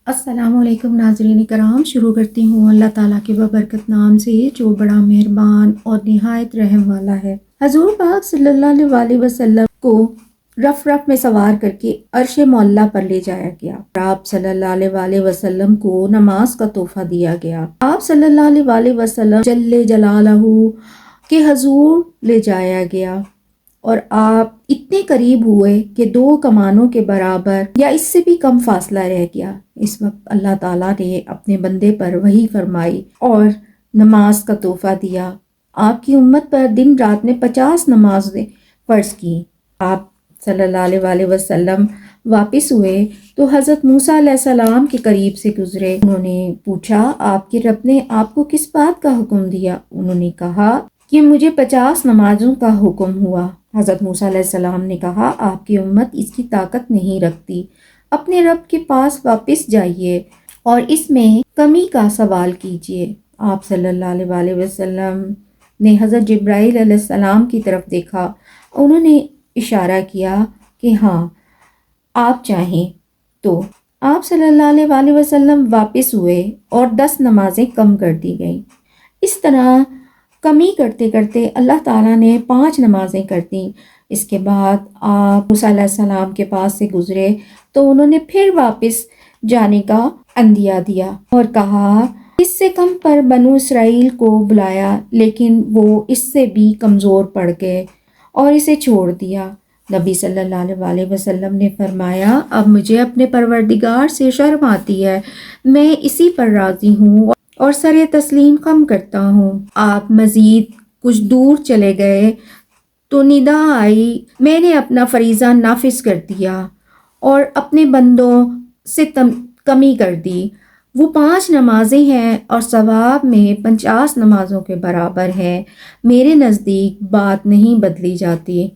السلام علیکم ناظرین کرام، شروع کرتی ہوں اللہ تعالیٰ کے ببرکت نام سے جو بڑا مہربان اور نہایت رحم والا ہے۔ حضور پاک صلی اللہ علیہ وآلہ وسلم کو رف رف میں سوار کر کے عرش معلیٰ پر لے جایا گیا۔ آپ صلی اللہ علیہ وآلہ وسلم کو نماز کا تحفہ دیا گیا۔ آپ صلی اللہ علیہ وآلہ وسلم جل جلالہ کے حضور لے جایا گیا اور آپ اتنے قریب ہوئے کہ 2 کمانوں کے برابر یا اس سے بھی کم فاصلہ رہ گیا۔ اس وقت اللہ تعالیٰ نے اپنے بندے پر وحی فرمائی اور نماز کا تحفہ دیا۔ آپ کی امت پر دن رات میں 50 نمازیں فرض کی۔ آپ صلی اللہ علیہ وآلہ وسلم واپس ہوئے تو حضرت موسیٰ علیہ السلام کے قریب سے گزرے۔ انہوں نے پوچھا آپ کے رب نے آپ کو کس بات کا حکم دیا؟ انہوں نے کہا کہ مجھے 50 نمازوں کا حکم ہوا۔ حضرت موسیٰ علیہ السلام نے کہا آپ کی امت اس کی طاقت نہیں رکھتی، اپنے رب کے پاس واپس جائیے اور اس میں کمی کا سوال کیجیے۔ آپ صلی اللہ علیہ وآلہ وسلم نے حضرت جبرائیل علیہ السلام کی طرف دیکھا، انہوں نے اشارہ کیا کہ ہاں آپ چاہیں تو۔ آپ صلی اللہ علیہ وآلہ وسلم واپس ہوئے اور 10 نمازیں کم کر دی گئیں۔ اس طرح کمی کرتے کرتے اللہ تعالیٰ نے 5 نمازیں کر دیں۔ اس کے بعد آپ موسیٰ علیہ السلام کے پاس سے گزرے تو انہوں نے پھر واپس جانے کا عندیہ دیا اور کہا اس سے کم پر بنو اسرائیل کو بلایا، لیکن وہ اس سے بھی کمزور پڑ گئے اور اسے چھوڑ دیا۔ نبی صلی اللہ علیہ وآلہ وسلم نے فرمایا اب مجھے اپنے پروردگار سے شرم آتی ہے، میں اسی پر راضی ہوں اور سر تسلیم خم کرتا ہوں۔ آپ مزید کچھ دور چلے گئے تو ندا آئی، میں نے اپنا فریضہ نافذ کر دیا اور اپنے بندوں سے کمی کر دی۔ وہ 5 نمازیں ہیں اور ثواب میں 50 نمازوں کے برابر ہے۔ میرے نزدیک بات نہیں بدلی جاتی۔